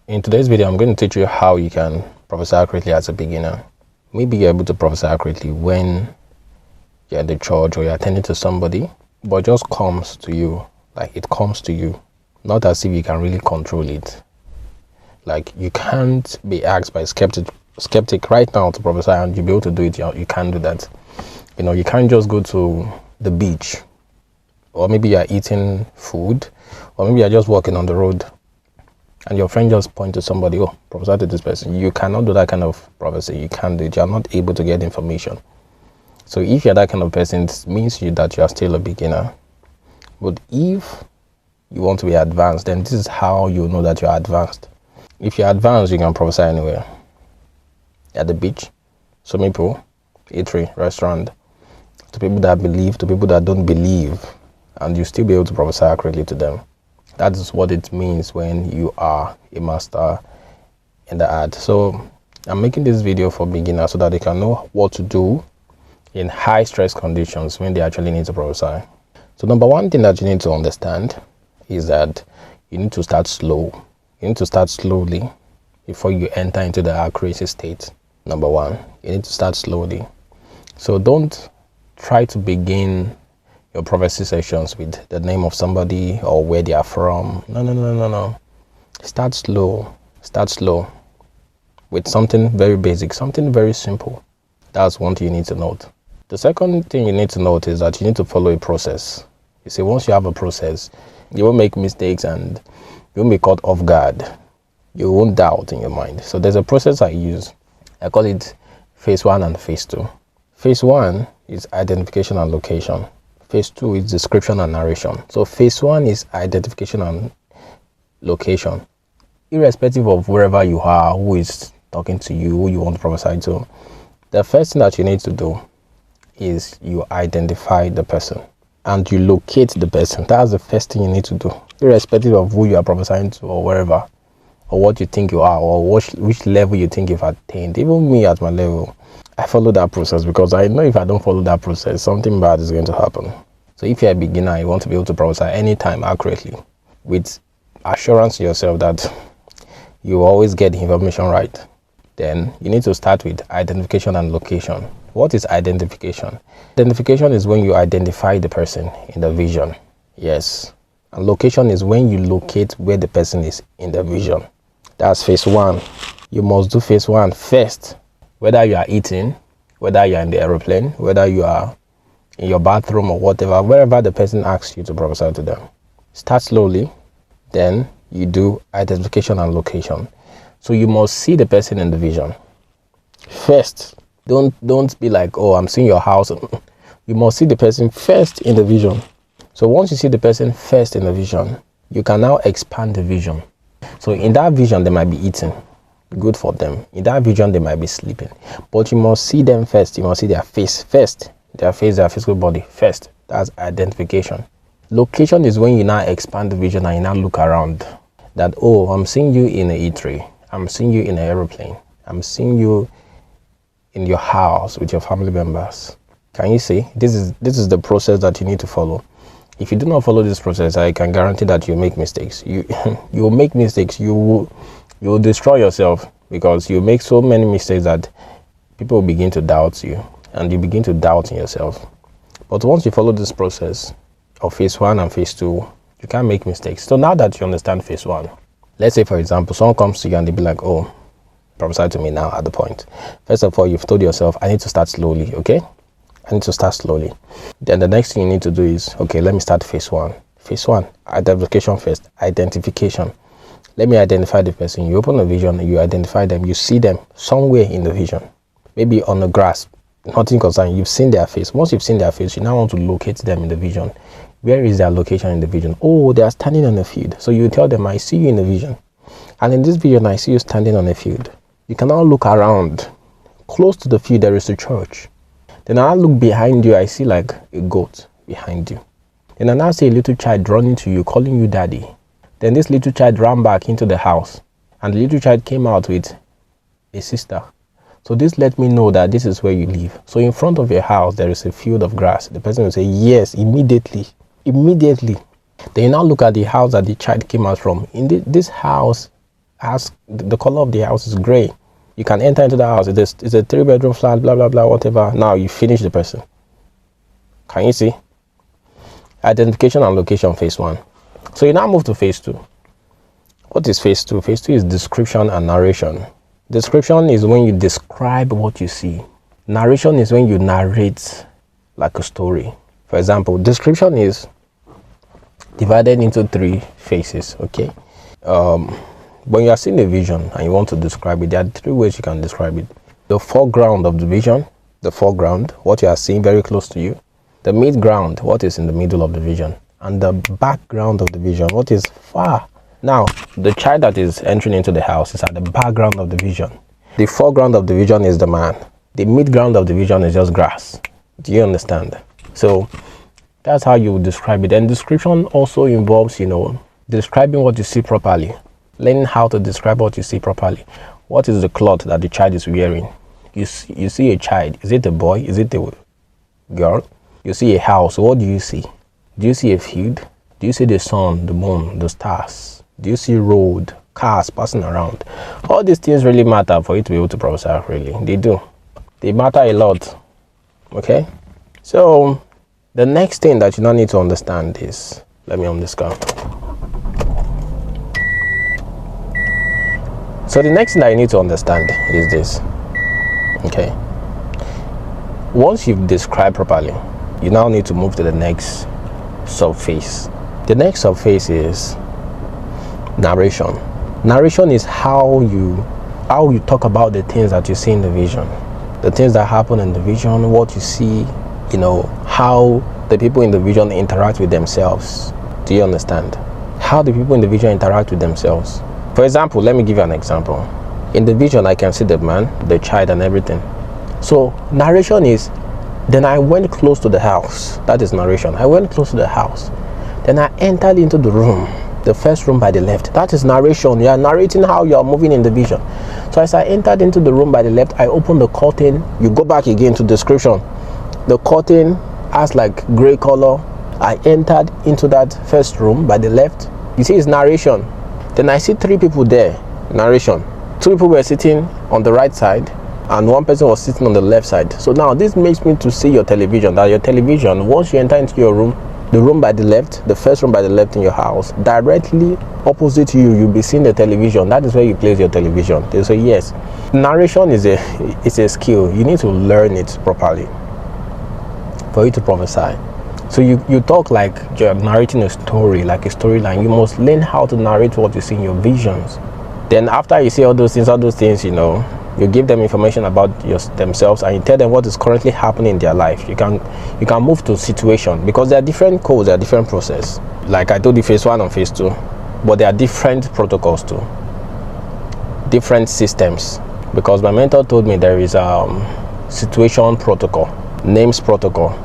In today's video, I'm going to teach you how you can prophesy accurately as a beginner. Maybe you're able to prophesy accurately when you're in the church or you're attending to somebody, but it just comes to you, like it comes to you, not as if you can really control it. Like you can't be asked by a skeptic right now to prophesy and you'll be able to do it. You can't do that. You can't just go to the beach, or maybe you're eating food, or maybe you're just walking on the road and your friend just point to somebody, oh, prophesy to this person. You cannot do that kind of prophecy. You can't do it. You're not able to get information. So if you're that kind of person, it means that you are still a beginner. But if you want to be advanced, then this is how you know that you're advanced. If you're advanced, you can prophesy anywhere. At the beach, swimming pool, eatery, restaurant, to people that believe, to people that don't believe, and you still be able to prophesy accurately to them. That is what it means when you are a master in the art. So I'm making this video for beginners so that they can know what to do in high stress conditions when they actually need to prophesy. So number one thing that you need to understand is that you need to start slow. You need to start slowly before you enter into the accuracy state. Number one, you need to start slowly. So don't try to begin your prophecy sessions with the name of somebody or where they are from. No. Start slow. Start slow with something very basic, something very simple. That's one thing you need to note. The second thing you need to note is that you need to follow a process. You see, once you have a process, you won't make mistakes and you won't be caught off guard. You won't doubt in your mind. So there's a process I use. I call it phase 1 and phase 2. Phase 1 is identification and location. Phase 2 is description and narration. So phase 1 is identification and location. Irrespective of wherever you are, who is talking to you, who you want to prophesy to, the first thing that you need to do is you identify the person and you locate the person. That's the first thing you need to do, irrespective of who you are prophesying to or wherever, or what you think you are, or which level you think you've attained. Even me at my level, I follow that process because I know if I don't follow that process, something bad is going to happen. So if you're a beginner, you want to be able to prophesy anytime accurately with assurance to yourself that you always get the information right, then you need to start with identification and location. What is identification? Identification is when you identify the person in the vision. Yes. And location is when you locate where the person is in the vision. That's phase 1. You must do phase 1 first. Whether you are eating, whether you are in the aeroplane, whether you are in your bathroom or whatever, wherever the person asks you to prophesy to them. Start slowly, then you do identification and location. So you must see the person in the vision first. Don't be like, oh, I'm seeing your house. You must see the person first in the vision. So once you see the person first in the vision, you can now expand the vision. So in that vision, they might be eating. Good for them. In that vision, they might be sleeping. But you must see them first. You must see their face first. Their face, their physical body first. That's identification. Location is when you now expand the vision and you now look around. That, oh, I'm seeing you in an eatery. I'm seeing you in an aeroplane. I'm seeing you in your house with your family members. Can you see? This is the process that you need to follow. If you do not follow this process, I can guarantee that you'll make mistakes. You will make mistakes. You will destroy yourself because you make so many mistakes that people will begin to doubt you and you begin to doubt in yourself. But once you follow this process of phase 1 and phase 2, you can't make mistakes. So now that you understand phase 1, let's say, for example, someone comes to you and they be like, oh, prophesy to me now at the point. First of all, you've told yourself, I need to start slowly, okay? I need to start slowly. Then the next thing you need to do is, okay, let me start phase 1. Phase 1, identification first. Identification. Let me identify the person. You open a vision, you identify them, you see them somewhere in the vision. Maybe on the grass, nothing concerning. You've seen their face. Once you've seen their face, you now want to locate them in the vision. Where is their location in the vision? Oh, they are standing on a field. So you tell them, I see you in the vision. And in this vision, I see you standing on a field. You can now look around. Close to the field, there is a church. Then I look behind you, I see like a goat behind you. Then I now see a little child running to you, calling you daddy. Then this little child ran back into the house. And the little child came out with a sister. So this let me know that this is where you live. So in front of your house, there is a field of grass. The person will say, yes, immediately. Then you now look at the house that the child came out from. In this house Ask, the color of the house is gray. You can enter into the house. It's a 3-bedroom flat, blah, blah, blah, whatever. Now you finish the person. Can you see? Identification and location, phase 1. So you now move to phase 2. What is phase 2? Phase 2 is description and narration. Description is when you describe what you see. Narration is when you narrate like a story. For example, description is divided into 3 phases, okay? When you are seeing a vision and you want to describe it, there are 3 ways you can describe it. The foreground of the vision, the foreground, what you are seeing very close to you. The midground, what is in the middle of the vision. And the background of the vision, what is far. Now, the child that is entering into the house is at the background of the vision. The foreground of the vision is the man. The midground of the vision is just grass. Do you understand? So that's how you describe it. And description also involves, describing what you see properly. Learning how to describe what you see properly. What is the cloth that the child is wearing? You see a child. Is it a boy? Is it a girl? You see a house. What do you see? Do you see a field? Do you see the sun, the moon, the stars? Do you see road, cars passing around? All these things really matter for you to be able to prophesy accurately. They do. They matter a lot. Okay? So, the next thing that you now need to understand is, let me on this guy. So the next thing that you need to understand is this. Okay? Once you've described properly, you now need to move to the next subphase. The next subphase is narration. Narration is how you talk about the things that you see in the vision, the things that happen in the vision, what you see, how the people in the vision interact with themselves. Do you understand? How the people in the vision interact with themselves. For example, let me give you an example. In the vision, I can see the man, the child, and everything. So narration is, then I went close to the house. That is narration. I went close to the house. Then I entered into the room, the first room by the left. That is narration. You are narrating how you are moving in the vision. So as I entered into the room by the left, I opened the curtain. You go back again to description. The curtain has like gray color. I entered into that first room by the left. You see, it's narration. Then I see 3 people there. Narration. 2 people were sitting on the right side and 1 person was sitting on the left side. So now this makes me to see your television. That your television, once you enter into your room, the room by the left, the first room by the left in your house, directly opposite you, you'll be seeing the television. That is where you place your television. They say yes. Narration is a skill. You need to learn it properly for you to prophesy. So you talk like you're narrating a story, like a storyline. You must learn how to narrate what you see in your visions. Then after you see all those things, you give them information about themselves and you tell them what is currently happening in their life. You can move to situation, because there are different codes, there are different process. Like I told you, phase 1 and phase 2, but there are different protocols too, different systems. Because my mentor told me there is situation protocol, names protocol,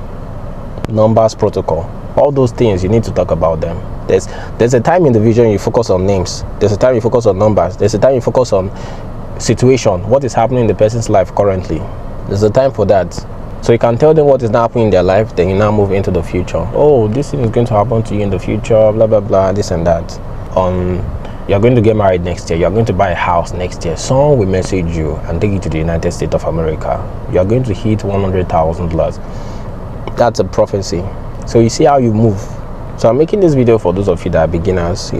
numbers protocol. All those things, you need to talk about them. There's a time in the vision you focus on names. There's a time you focus on numbers. There's a time you focus on situation, what is happening in the person's life currently. There's a time for that. So you can tell them what is now happening in their life, then you now move into the future. Oh, this thing is going to happen to you in the future, blah blah blah, this and that. You're going to get married next year, you're going to buy a house next year. Someone will message you and take you to the United States of America. You're going to hit $100,000. That's a prophecy. So you see how you move. So I'm making this video for those of you that are beginners.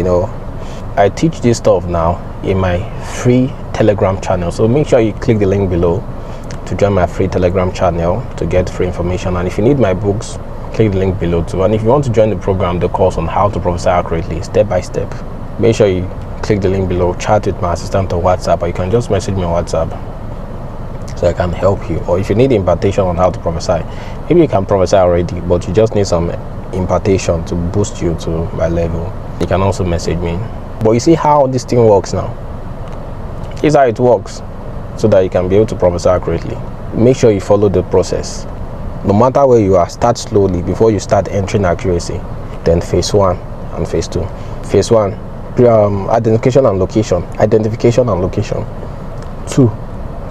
I teach this stuff now in my free Telegram channel. So make sure you click the link below to join my free Telegram channel to get free information. And if you need my books, click the link below too. And if you want to join the program, the course on how to prophesy accurately, step by step, make sure you click the link below, chat with my assistant on WhatsApp, or you can just message me on WhatsApp so I can help you. Or if you need impartation on how to prophesy, maybe you can prophesy already, but you just need some impartation to boost you to my level, you can also message me. But you see how this thing works now. Here's how it works, so that you can be able to prophesy accurately. Make sure you follow the process. No matter where you are, start slowly before you start entering accuracy. Then phase 1 and phase 2. Phase 1, identification and location. Identification and location. 2,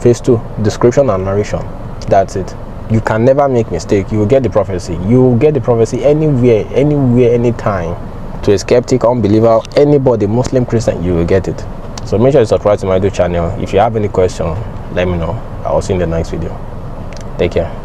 phase 2, description and narration. That's it. You can never make mistake. You will get the prophecy. You will get the prophecy anywhere, anytime. To a skeptic, unbeliever, anybody, Muslim, Christian, you will get it. So make sure you subscribe to my YouTube channel. If you have any question, let me know. I'll see you in the next video. Take care.